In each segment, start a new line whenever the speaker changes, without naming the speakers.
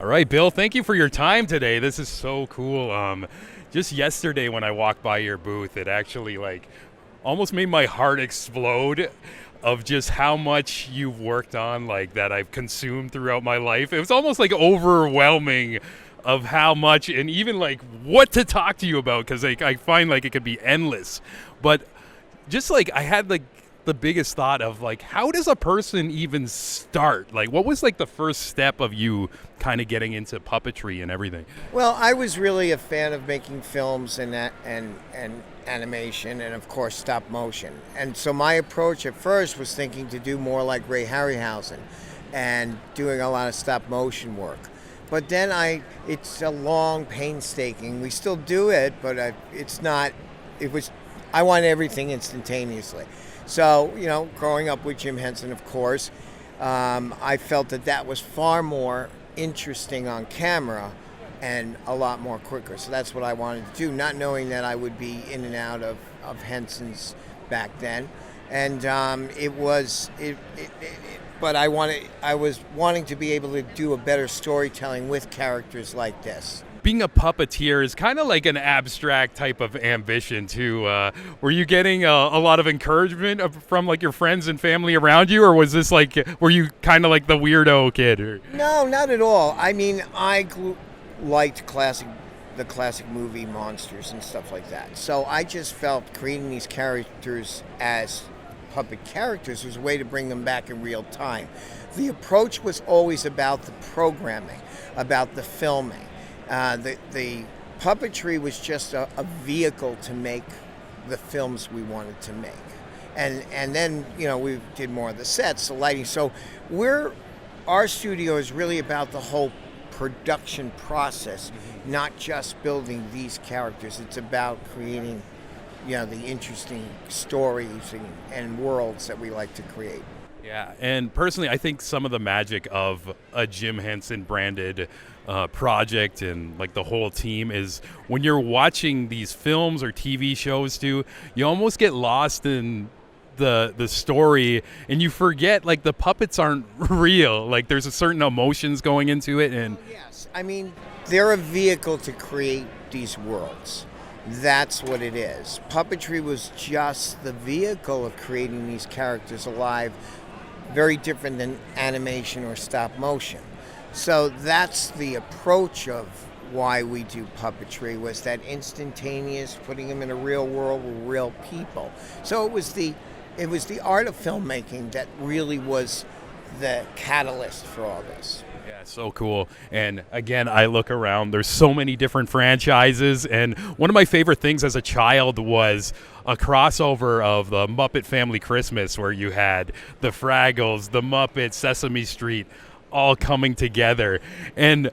right, Bill, thank you for your time today. This is so cool. Just yesterday when I walked by your booth, it actually almost made my heart explode of just how much you've worked on, that I've consumed throughout my life. It was almost overwhelming of how much, and even what to talk to you about, because I find it could be endless. But just I had the biggest thought of how does a person even start? What was the first step of you kind of getting into puppetry and everything?
Well, I was really a fan of making films and animation and of course stop motion. And so my approach at first was thinking to do more like Ray Harryhausen and doing a lot of stop motion work. But then it's a long, painstaking. We still do it, but I want everything instantaneously. So, growing up with Jim Henson, of course, I felt that was far more interesting on camera and a lot more quicker. So that's what I wanted to do, not knowing that I would be in and out of Henson's back then. And but I was wanting to be able to do a better storytelling with characters like this.
Being a puppeteer is kind of an abstract type of ambition too. Were you getting a lot of encouragement from your friends and family around you, or was this were you kind of the weirdo kid? Or?
No, not at all. I mean, I liked the classic movie monsters and stuff like that. So I just felt creating these characters as puppet characters was a way to bring them back in real time. The approach was always about the programming, about the filming. The puppetry was just a vehicle to make the films we wanted to make. And then, we did more of the sets, the lighting. So our studio is really about the whole production process, not just building these characters. It's about creating, the interesting stories and worlds that we like to create.
Yeah, and personally, I think some of the magic of a Jim Henson branded project and the whole team is when you're watching these films or TV shows too, you almost get lost in the story and you forget the puppets aren't real. There's a certain emotions going into it. And
yes, I mean, they're a vehicle to create these worlds. That's what it is. Puppetry was just the vehicle of creating these characters alive, very different than animation or stop motion. So that's the approach of why we do puppetry, was that instantaneous, putting them in a real world with real people. So it was the art of filmmaking that really was the catalyst for all this.
Yeah, so cool. And again, I look around, there's so many different franchises, and one of my favorite things as a child was a crossover of the Muppet Family Christmas, where you had the Fraggles, the Muppets, Sesame Street, all coming together. And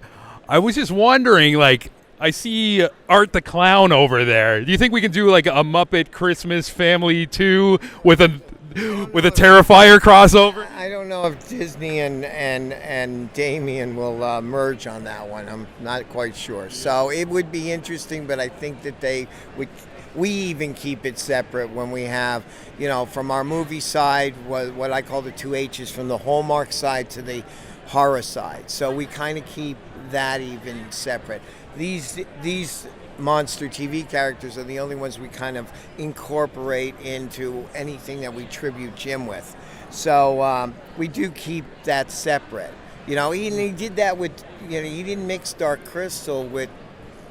I was just wondering, I see Art the Clown over there. Do you think we can do a Muppet Christmas Family 2 with a Terrifier crossover?
I don't know if Disney and Damien will merge on that one. I'm not quite sure. So it would be interesting, but I think that we even keep it separate when we have, from our movie side, what I call the two H's, from the Hallmark side to the horror side. So we kind of keep that even separate. These monster TV characters are the only ones we kind of incorporate into anything that we tribute Jim with. So we do keep that separate. He did that with, he didn't mix Dark Crystal with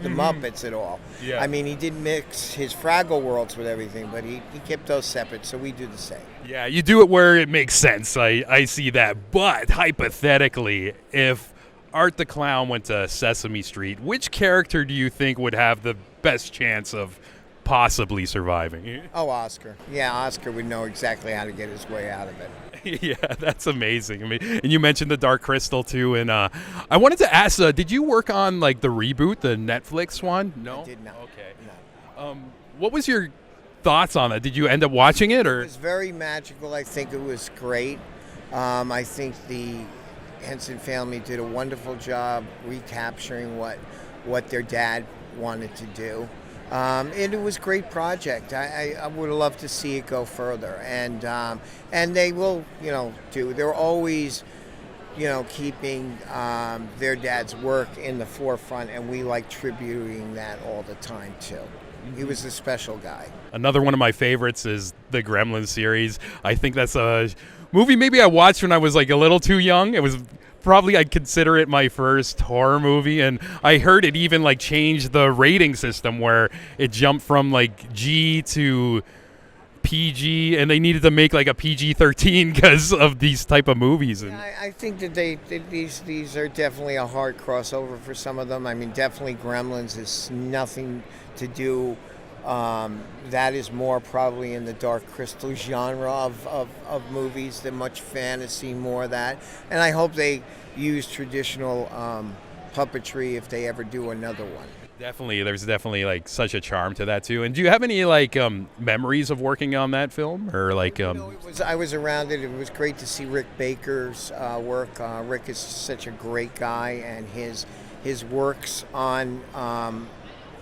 the Muppets at all.
Yeah.
I mean, he did mix his Fraggle worlds with everything, but he kept those separate, so we do the same.
Yeah, you do it where it makes sense. I see that. But hypothetically, if Art the Clown went to Sesame Street, which character do you think would have the best chance of possibly surviving?
Oh, Oscar. Yeah, Oscar would know exactly how to get his way out of it.
Yeah, that's amazing. I mean, and you mentioned the Dark Crystal too, and I wanted to ask, did you work on the reboot, the Netflix one? No,
I did not.
Okay.
No.
What was your thoughts on it? Did you end up watching it, or?
It was very magical. I think it was great. I think the Henson family did a wonderful job recapturing what their dad wanted to do. And it was a great project. I would have loved to see it go further, and they will, do. They're always keeping their dad's work in the forefront, and we like tributing that all the time too. He was a special guy.
Another one of my favorites is the Gremlins series. I think that's a movie maybe I watched when I was like a little too young. It was probably, I'd consider it my first horror movie, and I heard it even like changed the rating system where it jumped from like G to PG, and they needed to make like a PG-13 because of these type of movies. And
I think that these are definitely a hard crossover for some of them. I mean, definitely Gremlins is nothing to do. That is more probably in the Dark Crystal genre of movies than much fantasy, more of that. And I hope they use traditional puppetry if they ever do another one.
Definitely, there's definitely like such a charm to that too. And do you have any like memories of working on that film, or like?
I was around it. It was great to see Rick Baker's work. Rick is such a great guy, and his works on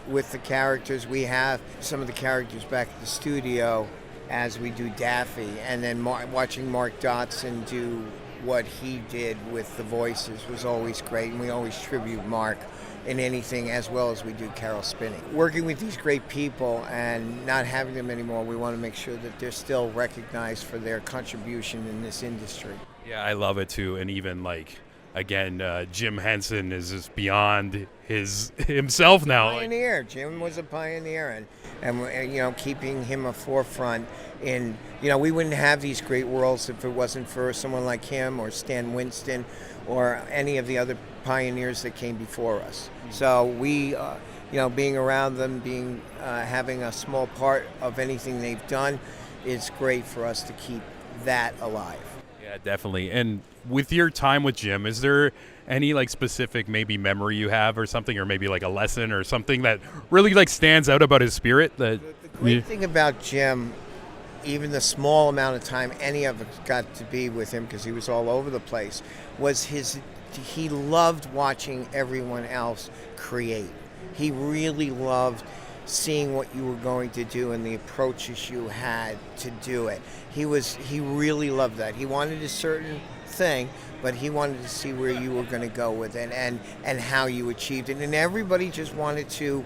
with the characters. We have some of the characters back at the studio as we do Daffy, and then watching Mark Dodson do what he did with the voices was always great, and we always tribute Mark in anything, as well as we do Caroll Spinney. Working with these great people and not having them anymore, we want to make sure that they're still recognized for their contribution in this industry.
Yeah, I love it too. And even like, again, Jim Henson is just beyond himself now.
Pioneer. Jim was a pioneer, and keeping him a forefront in, we wouldn't have these great worlds if it wasn't for someone like him or Stan Winston or any of the other pioneers that came before us. So we, being around them, having a small part of anything they've done, is great for us to keep that alive.
Yeah, definitely. And with your time with Jim, is there any like specific maybe memory you have or something, or maybe like a lesson or something that really like stands out about his spirit?
The great thing about Jim, even the small amount of time any of us got to be with him, because he was all over the place, was he loved watching everyone else create. He really loved seeing what you were going to do and the approaches you had to do it. He really loved that. He wanted a certain thing, but he wanted to see where you were going to go with it and how you achieved it. And everybody just wanted to,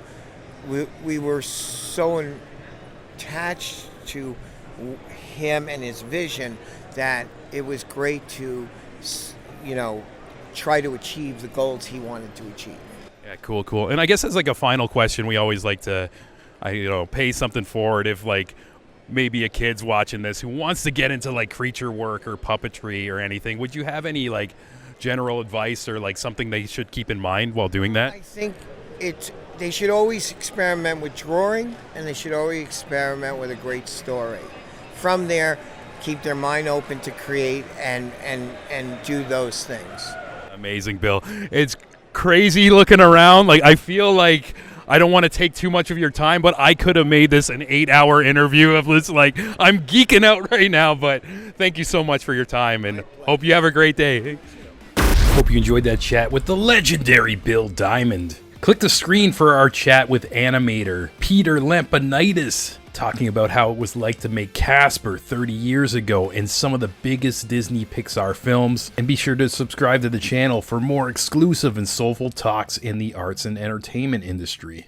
we were so attached to him and his vision that it was great to, try to achieve the goals he wanted to achieve.
Yeah, cool. And I guess as like a final question, we always like to, pay something forward. If like maybe a kid's watching this who wants to get into like creature work or puppetry or anything, would you have any like general advice or like something they should keep in mind while doing that?
I think they should always experiment with drawing, and they should always experiment with a great story. From there, keep their mind open to create and do those things.
Amazing, Bill. It's crazy looking around. Like, I feel like I don't want to take too much of your time, but I could have made this an 8-hour interview of this. Like, I'm geeking out right now, but thank you so much for your time, and hope you have a great day. Hope you enjoyed that chat with the legendary Bill Diamond. Click the screen for our chat with animator Peter Lampanitis, talking about how it was like to make Casper 30 years ago in some of the biggest Disney Pixar films. And be sure to subscribe to the channel for more exclusive and soulful talks in the arts and entertainment industry.